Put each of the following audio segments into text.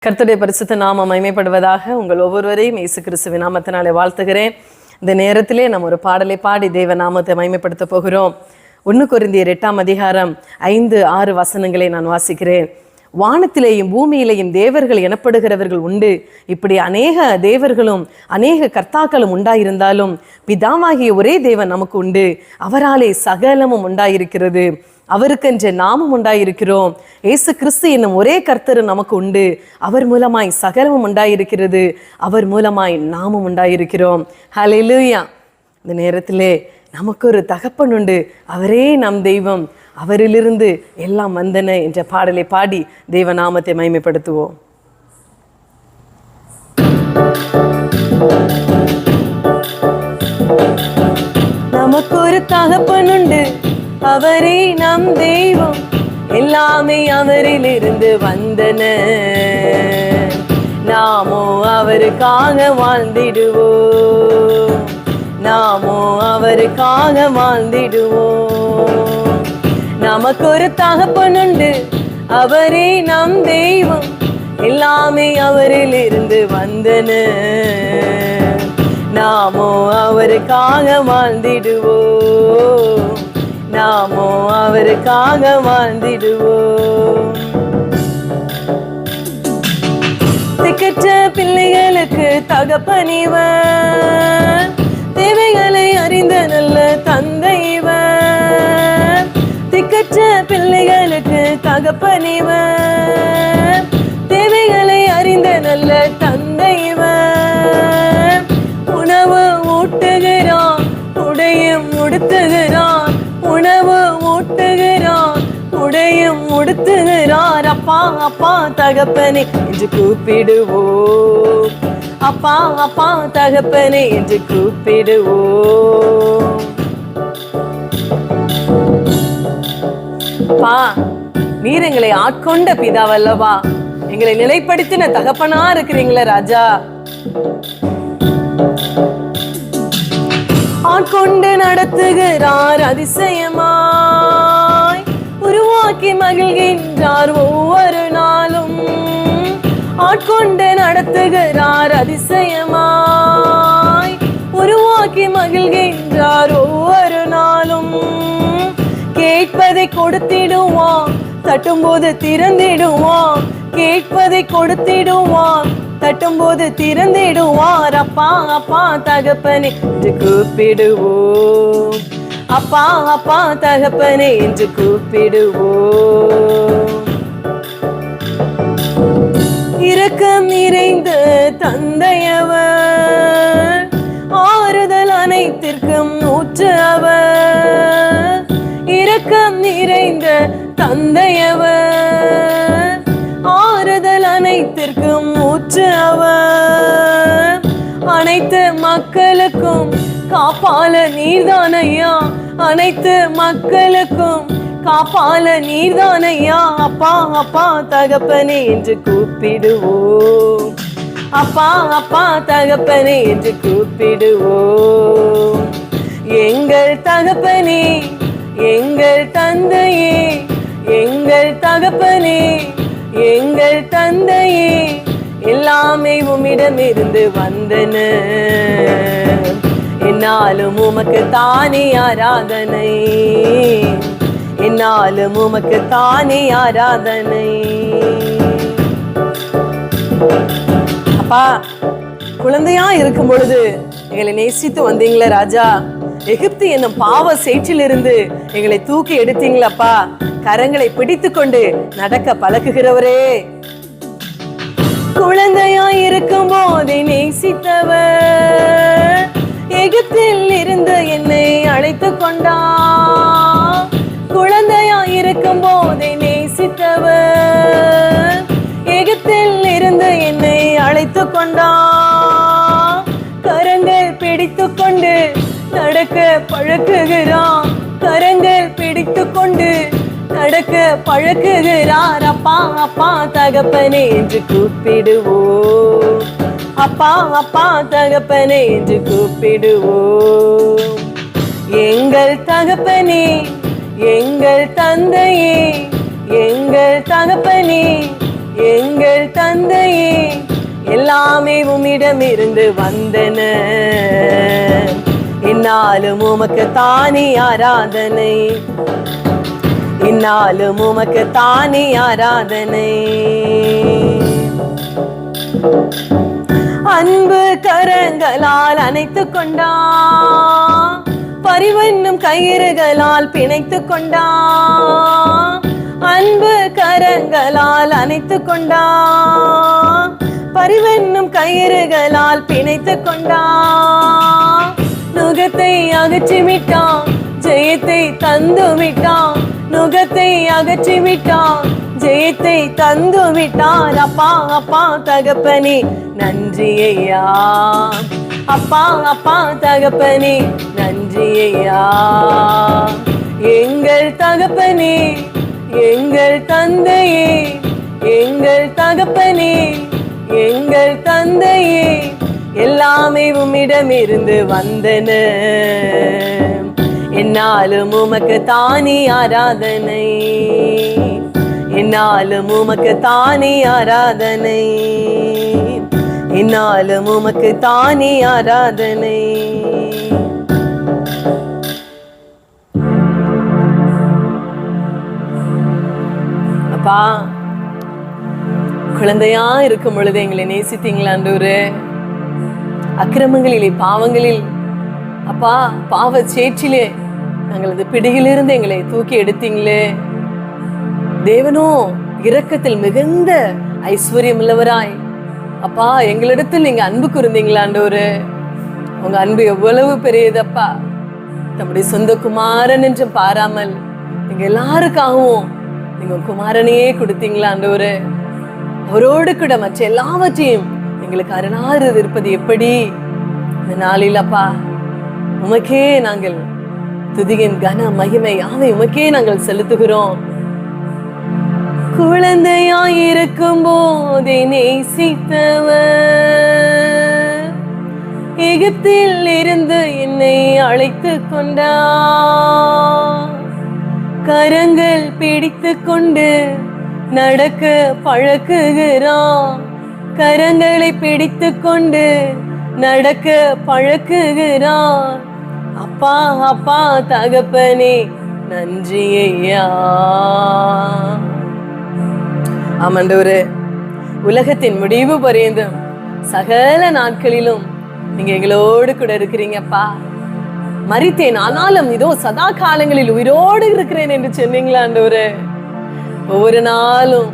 கர்த்தருடைய பரிசுத்த நாமம் மகிமைப்படுவதாக. உங்கள் ஒவ்வொருவரையும் இயேசு கிறிஸ்துவின் நாமத்தினாலே வாழ்த்துகிறேன். இந்த நேரத்திலே நம்ம ஒரு பாடலை பாடி தேவ நாமத்தை மகிமைப்படுத்த போகிறோம். 1 கொரிந்தியர் 8ஆம் அதிகாரம் 5-6 வசனங்களை நான் வாசிக்கிறேன். வானத்திலேயும் பூமியிலேயும் தேவர்கள் எனப்படுகிறவர்கள் உண்டு. இப்படி அநேக தேவர்களும் அநேக கர்த்தாக்களும் உண்டாயிருந்தாலும் பிதாவாகிய ஒரே தேவன் நமக்கு உண்டு. அவராலே சகலமும் உண்டாயிருக்கிறது. அவருக்கென்று நாமும் உண்டாயிருக்கிறோம். இயேசு கிறிஸ்து என்னும் ஒரே கர்த்தர் நமக்கு உண்டு. அவர் மூலமாய் சகலமும் உண்டாயிருக்கிறது. அவர் மூலமாய் நாமும் உண்டாயிருக்கிறோம். ஹல்லேலூயா. இந்த நேரத்திலே நமக்கு ஒரு தகப்பன் உண்டு. அவரே நம் தெய்வம். அவரிலிருந்து எல்லாம் வந்தன என்ற பாடலை பாடி தெய்வ நாமத்தை மகிமைப்படுத்துவோம். நமக்கு ஒரு தகப்பன் உண்டு. அவரே நம் தெய்வம். எல்லாமே அவரிலிருந்து வந்தன. நாமோ அவருக்காக வாழ்ந்திடுவோம். நாமோ அவருக்காக வாழ்ந்திடுவோம். நமக்கு ஒரு தகப்பன் உண்டு. அவரே நம் தெய்வம். எல்லாமே அவரிலிருந்து வந்தன. நாமோ அவருக்காக வாழ்ந்திடுவோம். நாமோ அவருக்காக வாழ்ந்திடுவோம். திக்கற்ற பிள்ளைகளுக்கு தகப்பனிவர். தேவைகளை அறிந்த நல்ல தந்தைவர். திக்கற்ற பிள்ளைகளுக்கு தகப்பனிவர். தேவைகளை அறிந்த நல்ல தந்தைவர். உணவு ஊட்டுகிறான், உடையும் உடுத்துகிறான். உணவு ஊட்டுகிறான், உடையும் உடுத்துகிறார். அப்பா அப்பா தகப்பனே என்று கூப்பிடுவோம். அப்பா அப்பா தகப்பனே என்று கூப்பிடுவோம். பா, நீர் எங்களை ஆட்கொண்ட பிதாவல்லவா. எங்களை நிலைப்படுத்தின தகப்பனா இருக்கிறீங்களே ராஜா. ஆட்கொண்டு நடத்துகிறார் அதிசயமாய். உருவாக்கி மகிழ்கின்றார் ஒவ்வொரு நாளும். ஆட்கொண்டு நடத்துகிறார் அதிசயமாய். உருவாக்கி மகிழ்கின்றார் ஒவ்வொரு நாளும். கேட்பதை கொடுத்திடுவான், தட்டும்போது திறந்திடுவான். கேட்பதை கொடுத்திடுவான், தட்டும்போது திறந்திடுவார். அப்பா அப்பா தகப்பனே என்று கூப்பிடுவோம். அப்பா அப்பா தகப்பனே என்று கூப்பிடுவோம். இரக்கம் நிறைந்த தந்தையவர். ஆறுதல் அனைத்திற்கும் ஊற்று அவர். இரக்கம் நிறைந்த தந்தையவர். ஆறுதல் அனைத்திற்கும் ஊற்று அவர். அனைத்து மக்களுக்கும் காப்பால நீர்தானையா. அனைத்து மக்களுக்கும் காப்பால நீர்தானையா. அப்பா அப்பா தகப்பனே என்று கூப்பிடுவோம். அப்பா அப்பா தகப்பனே என்று கூப்பிடுவோம். எங்கள் தகப்பனே, எங்கள் தந்தையே, எங்கள் தகப்பனே, எங்கள் தந்தையே, எல்லாமே உம்மிடமிருந்து வந்தன. என்னாலும் உமக்கு தானே ஆராதனை. என்னாலும் உமக்கு தானே ஆராதனை. அப்பா, குழந்தையா இருக்கும் பொழுது எங்களை நேசித்து வந்தீங்களே ராஜா. எகிப்து என்னும் பாவ சேற்றிலிருந்து எங்களை தூக்கி எடுத்தீங்களப்பா. கரங்களை பிடித்து கொண்டு நடக்க பழகுகிறவரே. குழந்தையாய் இருக்கும் போதே நேசித்தவர். எகிப்தில் இருந்து என்னை அழைத்து கொண்டார். குழந்தையாய் இருக்கும் போதே நேசித்தவர். எகிப்தில் இருந்து என்னை அழைத்து கொண்டார். கரங்கள் பிடித்து கொண்டு நடக்க பழக்குகிறான். கரங்கள் பிடித்து கொண்டு நடக்க பழக்குகிறார். அப்பா அப்பா தகப்பனே என்று கூப்பிடுவோம். அப்பா அப்பா தகப்பனே என்று கூப்பிடுவோம். எங்கள் தகப்பனே, எங்கள் தந்தையே, எங்கள் தகப்பனே, எங்கள் தந்தையே, எல்லாமே உம்மிடமிருந்து வந்தன, என்னாலும் உமக்கு தானே ஆராதனை, என்னாலும் உமக்கு தானே ஆராதனை. அன்பு கரங்களால் அணைத்துக் கொண்டா, பரிவென்னும் கயிறுகளால் பிணைத்துக் கொண்டா, அன்பு கரங்களால் அணைத்துக் கொண்டா, பரிவென்னும் கயிறுகளால் பிணைத்துக் கொண்டா. நுகத்தை அகற்றிவிட்டான், ஜெயத்தை தந்து விட்டான், நுகத்தை அகற்றிவிட்டான், ஜெயத்தை தந்து விட்டான். அப்பா அப்பா தகப்பனே நன்றி ஐயா, அப்பா அப்பா தகப்பனே நன்றி ஐயா. எங்கள் தகப்பனே, எங்கள் தந்தையே, எங்கள் தகப்பனே, எங்கள் தந்தையே, எல்லாமே உம்மிடமிருந்து வந்தன, என்னாலும் உமக்கு தானே ஆராதனை, என்னாலும் உமக்கு தானே ஆராதனை, என்னாலும் உமக்கு தானே ஆராதனை. அப்பா, குழந்தையா இருக்கும் பொழுது எங்களை நேசித்தீங்களா ஆண்டவரே? அக்கிரமங்களிலே, பாவங்களில் அப்பா, பாவ சேற்றிலே நாங்களது பிடியிலிருந்து எங்களை தூக்கி எடுத்தீங்களே. தேவனோ இரக்கத்தில் மிகுந்த ஐஸ்வர்யம் உள்ளவராய் அப்பா, எங்களிடத்தில் நீங்க அன்பு கூர்ந்தீங்களா ஆண்டவரே? உங்க அன்பு எவ்வளவு பெரியதப்பா. தம்முடைய சொந்த குமாரன் என்று பாராமல் நீங்க எல்லாருக்காகவும் நீங்க குமாரனையே கொடுத்தீங்களா ஆண்டவரே? அவரோடு கூட மற்ற எல்லாவற்றையும் எங்களுக்கு அரணாறு இருப்பது எப்படி? இந்த நாளில் அப்பா, உமக்கே நாங்கள் துதியின் கன மகிமை யாவை உமக்கே நாங்கள் செலுத்துகிறோம். குழந்தையாயிருக்கும் போதே நேசித்தவர், எகிப்தில் இருந்து என்னை அழைத்து கொண்டார். கரங்கள் பிடித்து கொண்டு நடக்க பழக்குகிறான், கரங்களை பிடித்து கொண்டு நடக்க பழக்குகிறான். அப்பா அப்பா தகப்பனே நன்றி ஐயா. ஆமாண்டவரே, உலகத்தின் முடிவு பரியந்தம் சகல நாட்களிலும் நீங்க எங்களோடு கூட இருக்கிறீங்கப்பா. மரித்தேன் ஆனாலும் இதோ சதா காலங்களில் உயிரோடு இருக்கிறேன் என்று சொன்னீங்களா ஆண்டவரே? ஒவ்வொரு நாளும்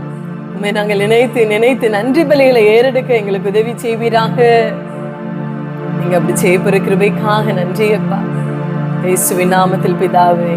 உண்மை நாங்கள் நினைத்து நினைத்து நன்றி பலிகளை ஏறெடுக்க எங்களுக்கு உதவி செய்வீராக. நீங்க அப்படி செய்ய போற கிருபைக்காக நன்றி அப்பா. இயேசுவின் நாமத்தில் பிதாவே.